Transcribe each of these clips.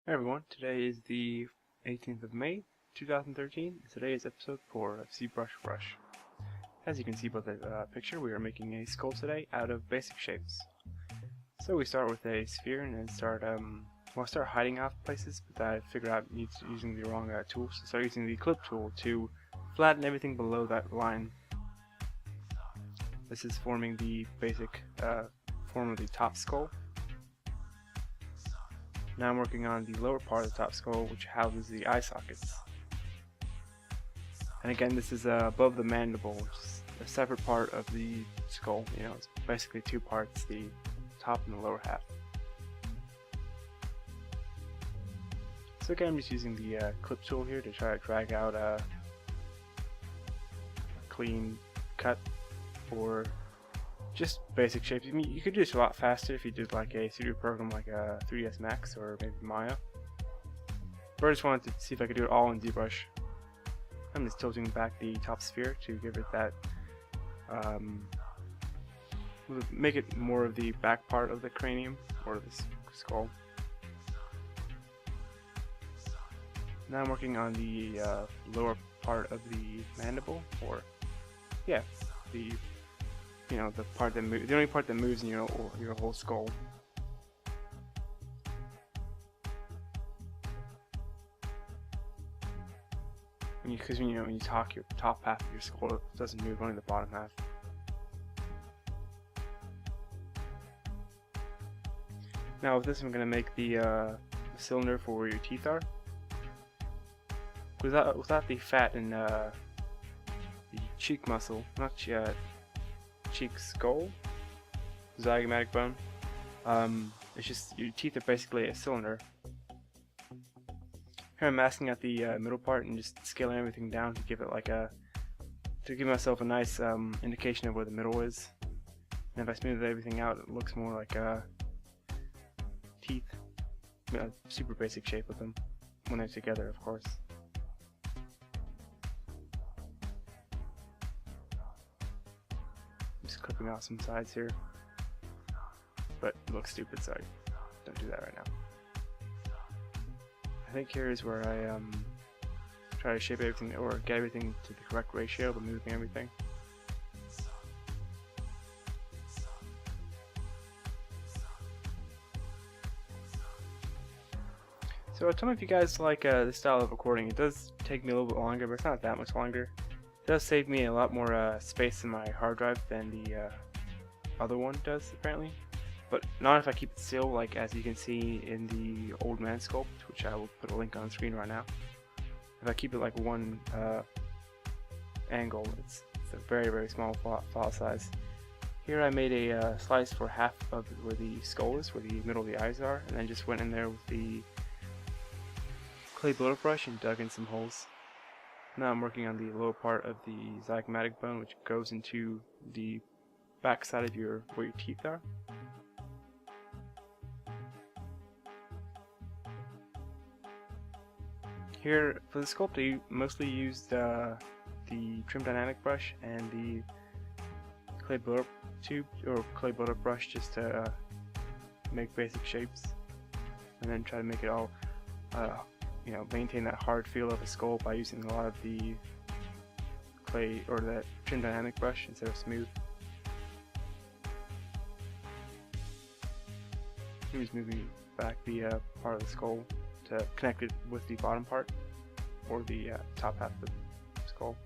Hi everyone, today is the 18th of May, 2013, and today is episode 4 of ZbrushRush. As you can see by the picture, we are making a skull today out of basic shapes. So we start with a sphere and then start hiding off places, but I figured out using the wrong tool, so start using the clip tool to flatten everything below that line. This is forming the basic form of the top skull. Now I'm working on the lower part of the top skull, which houses the eye sockets. And again, this is above the mandible, which is a separate part of the skull. You know, it's basically two parts, the top and the lower half. So again, I'm just using the clip tool here to try to drag out a clean cut for just basic shapes. I mean, you could do this a lot faster if you did like a studio program like a 3ds Max or maybe Maya. But I just wanted to see if I could do it all in ZBrush. I'm just tilting back the top sphere to give it that, make it more of the back part of the cranium or the skull. Now I'm working on the lower part of the mandible, or yeah, the part that moves, the only part that moves in your whole skull. Because when you talk, your top half of your skull doesn't move, only the bottom half. Now with this, I'm going to make the cylinder for where your teeth are. Without the fat and the cheek muscle, not cheek skull, zygomatic bone. It's just your teeth are basically a cylinder. Here I'm masking out the middle part and just scaling everything down to give it like to give myself a nice indication of where the middle is. And if I smooth everything out, it looks more like teeth. Super basic shape of them when they're together, of course. Just clipping off some sides here, but it looks stupid, so I don't do that right now. I think here is where I try to shape everything or get everything to the correct ratio by moving everything. So tell me if you guys like this style of recording. It does take me a little bit longer, but it's not that much longer. It does save me a lot more space in my hard drive than the other one does, apparently. But not if I keep it still, like as you can see in the old Man Sculpt, which I will put a link on the screen right now. If I keep it like one angle, it's a very, very small file size. Here I made a slice for half of where the skull is, where the middle of the eyes are, and then just went in there with the clay blow brush and dug in some holes. Now I'm working on the lower part of the zygomatic bone, which goes into the back side of where your teeth are. Here for the sculpt, I mostly used the trim dynamic brush and the clay buildup tube or clay buildup brush just to make basic shapes, and then try to make it all maintain that hard feel of a skull by using a lot of the clay or that trim dynamic brush instead of smooth. I'm just moving back the part of the skull to connect it with the bottom part or the top half of the skull.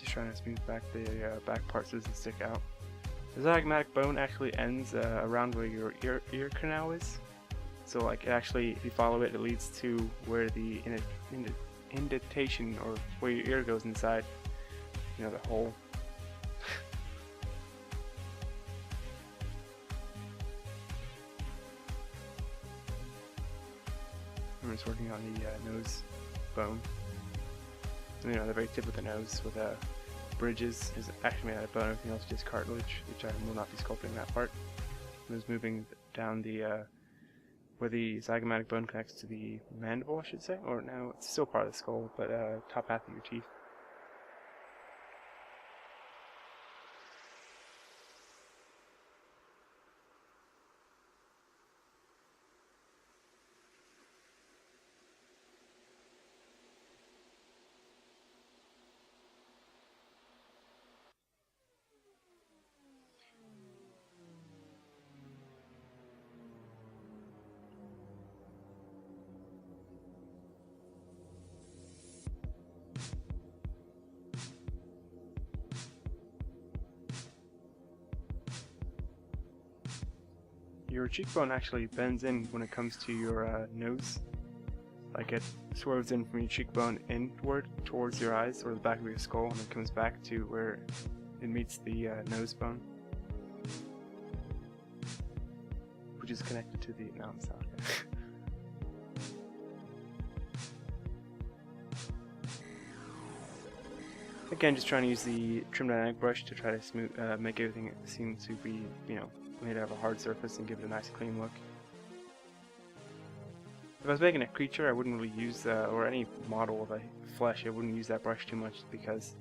Trying to smooth back the back part so it doesn't stick out. The zygomatic bone actually ends around where your ear canal is. So like it actually, if you follow it, it leads to where the indentation or where your ear goes inside. You know, the hole. I'm just working on the nose bone. You know, the very tip of the nose with bridges is actually made out of bone, everything else is just cartilage, which I will not be sculpting that part. was moving down the where the zygomatic bone connects to the mandible, I should say, or no, it's still part of the skull, but top half of your teeth. Your cheekbone actually bends in when it comes to your nose. Like it swerves in from your cheekbone inward towards your eyes or the back of your skull, and it comes back to where it meets the nose bone, which is connected to the... No, it's not. Again, just trying to use the trim dynamic brush to try to smooth, make everything seem to be, you know, made out of a hard surface and give it a nice clean look. If I was making a creature, I wouldn't really use, or any model of a flesh, I wouldn't use that brush too much because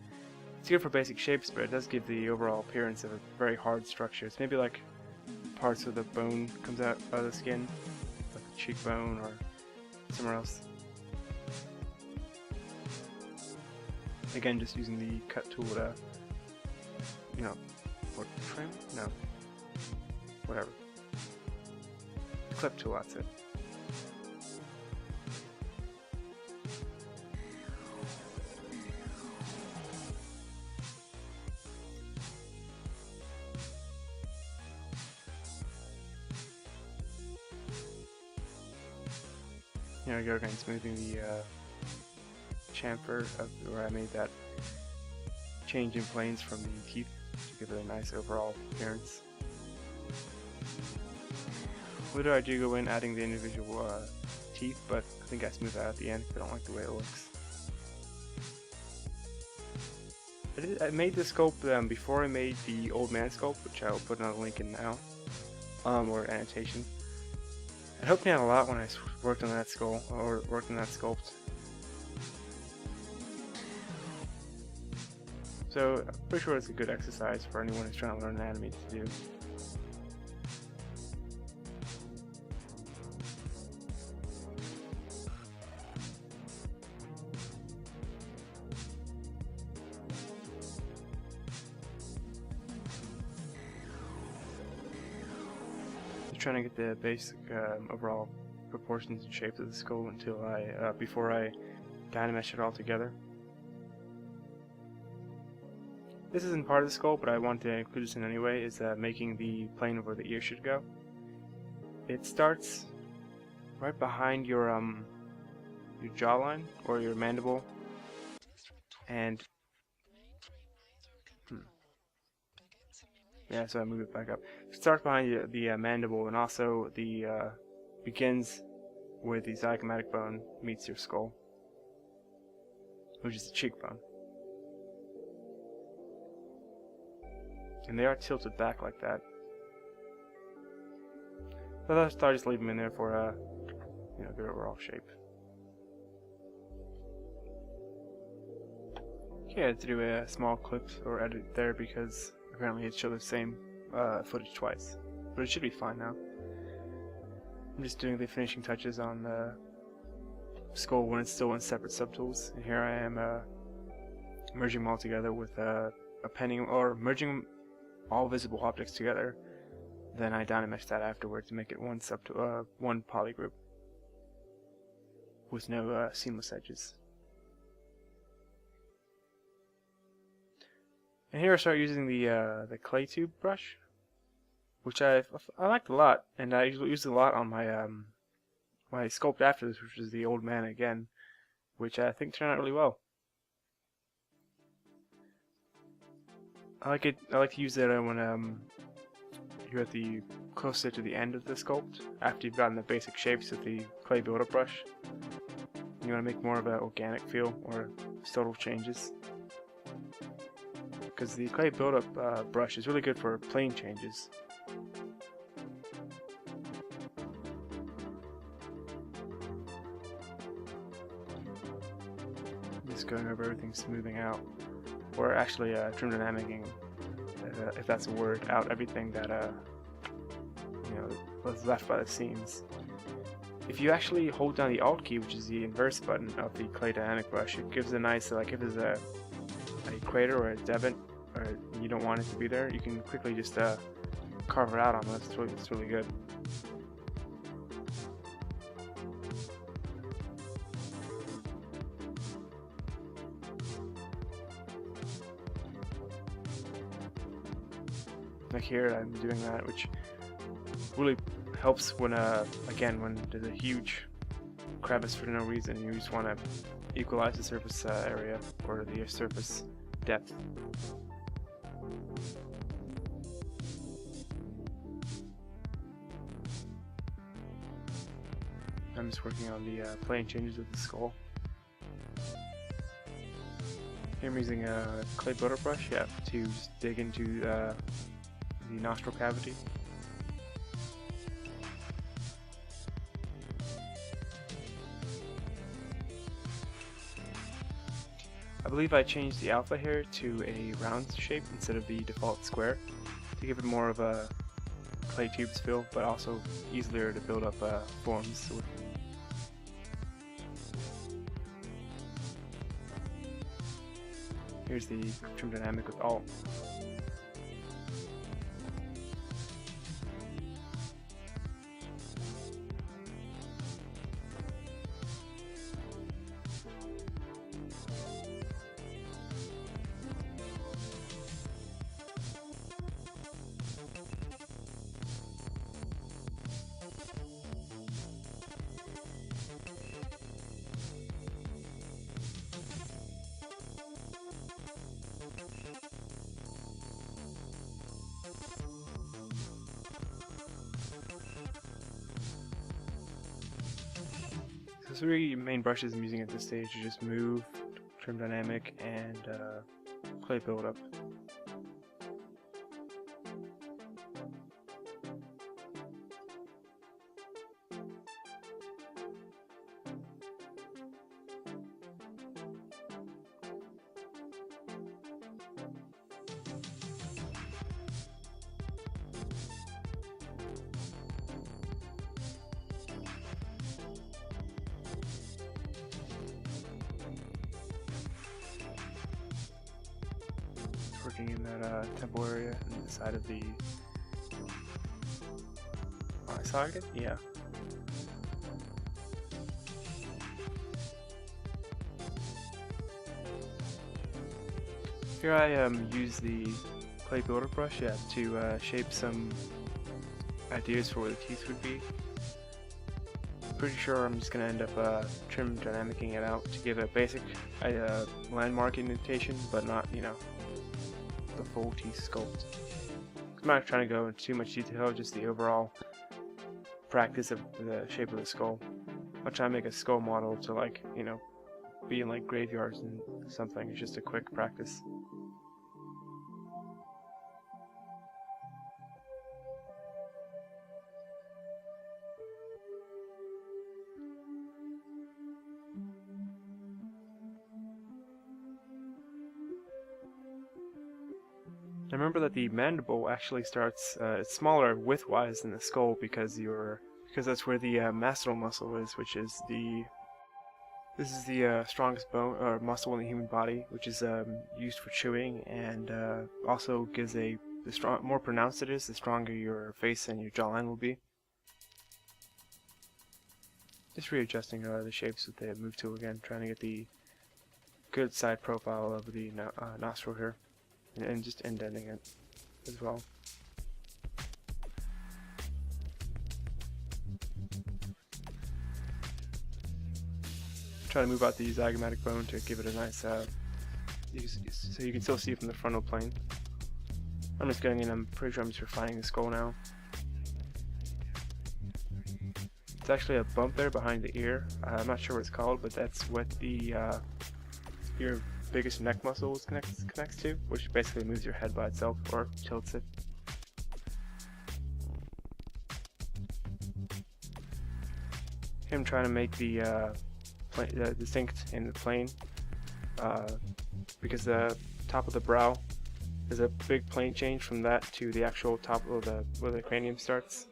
it's good for basic shapes, but it does give the overall appearance of a very hard structure. It's maybe like parts of the bone comes out of the skin, like the cheekbone or somewhere else. Again, just using the cut tool to, you know, or trim? No. Whatever. Clip tool, that's it. Here we go, again, smoothing the chamfer of where I made that change in planes from the teeth to give it a nice overall appearance. Later I do go in adding the individual teeth, but I think I smooth that at the end because I don't like the way it looks. I made this sculpt before I made the old man sculpt, which I will put another link in now, or annotation. It helped me out a lot when I worked on that skull, or worked on that sculpt. So I'm pretty sure it's a good exercise for anyone who's trying to learn anatomy to do. Trying to get the basic overall proportions and shapes of the skull until before I dynamesh it all together. This isn't part of the skull, but I want to include this in anyway, is making the plane of where the ear should go. It starts right behind your jawline, or your mandible, and yeah, so I move it back up. It starts behind the mandible, and also the begins where the zygomatic bone meets your skull, which is the cheekbone. And they are tilted back like that. But I'll just leave them in there for you know, good overall shape. Okay, I had to do a small clip or edit there because apparently it showed the same footage twice, but it should be fine now. I'm just doing the finishing touches on the skull when it's still in separate subtools, and here I am merging them all together with appending, or merging all visible objects together. Then I dynamesh that afterward to make it one poly group with no seamless edges. And here I start using the clay tube brush, which I liked a lot, and I used it a lot on my my sculpt after this, which is the old man again, which I think turned out really well. I like to use it when you're at the closer to the end of the sculpt, after you've gotten the basic shapes with the clay buildup brush. You want to make more of an organic feel or subtle changes, because the clay buildup brush is really good for plane changes. just going over everything, smoothing out, or actually trim dynamicing, if that's a word, out everything that you know, was left by the seams. If you actually hold down the Alt key, which is the inverse button of the clay dynamic brush, it gives a nice, like if there's a crater or a debit, or you don't want it to be there, you can quickly just carve it out on this. It's really good. Like here, I'm doing that, which really helps when, again, when there's a huge crevice for no reason. You just want to equalize the surface area or the surface depth. I'm just working on the plane changes of the skull. Here I'm using a clay builder brush, to just dig into the nostril cavity. I believe I changed the alpha here to a round shape instead of the default square to give it more of a clay tubes feel, but also easier to build up forms. Here's the trim dynamic with Alt. The three main brushes I'm using at this stage are just Move, Trim Dynamic, and Clay Buildup. Working in that temple area and the side of the eye socket? Yeah. Here I use the clay builder brush to shape some ideas for where the teeth would be. Pretty sure I'm just going to end up trim dynamicing it out to give a basic landmark indentation, but not, you know, the full teeth sculpt. I'm not trying to go into too much detail, just the overall practice of the shape of the skull. I'm trying to make a skull model to, like, you know, be in like graveyards and something. It's just a quick practice. I remember that the mandible actually starts it's smaller width-wise than the skull because that's where the masseter muscle is, which is this is the strongest bone or muscle in the human body, which is used for chewing, and also gives the more pronounced it is, the stronger your face and your jawline will be. Just readjusting the shapes with the move tool again, trying to get the good side profile of the nostril here. And just indenting it as well. Try to move out the zygomatic bone to give it a nice, so you can still see it from the frontal plane. I'm just going in, I'm pretty sure I'm just refining the skull now. It's actually a bump there behind the ear. I'm not sure what it's called, but that's what the ear biggest neck muscle connects to, which basically moves your head by itself or tilts it. Here I'm trying to make the distinct in the plane because the top of the brow is a big plane change from that to the actual top of the where the cranium starts.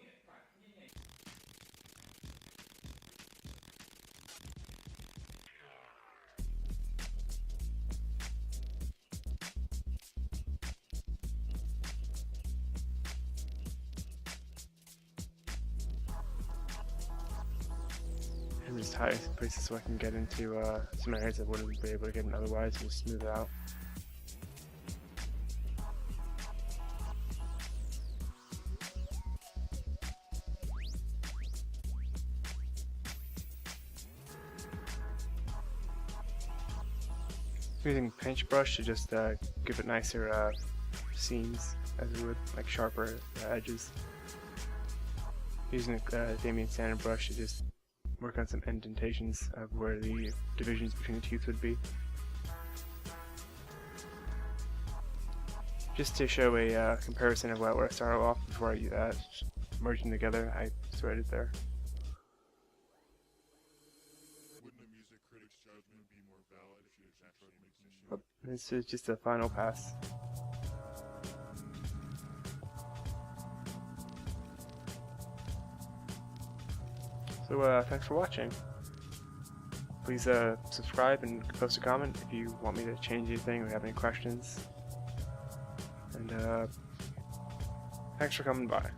And just hide some places so I can get into some areas I wouldn't be able to get in otherwise, and just smooth it out. Using pinch brush to just give it nicer seams, as it would, like sharper edges. Using a Damien standard brush to just work on some indentations of where the divisions between the teeth would be. Just to show a comparison of where I started off before I merged them together, I threaded there. This is just a final pass. So thanks for watching. Please subscribe and post a comment if you want me to change anything or have any questions. And thanks for coming by.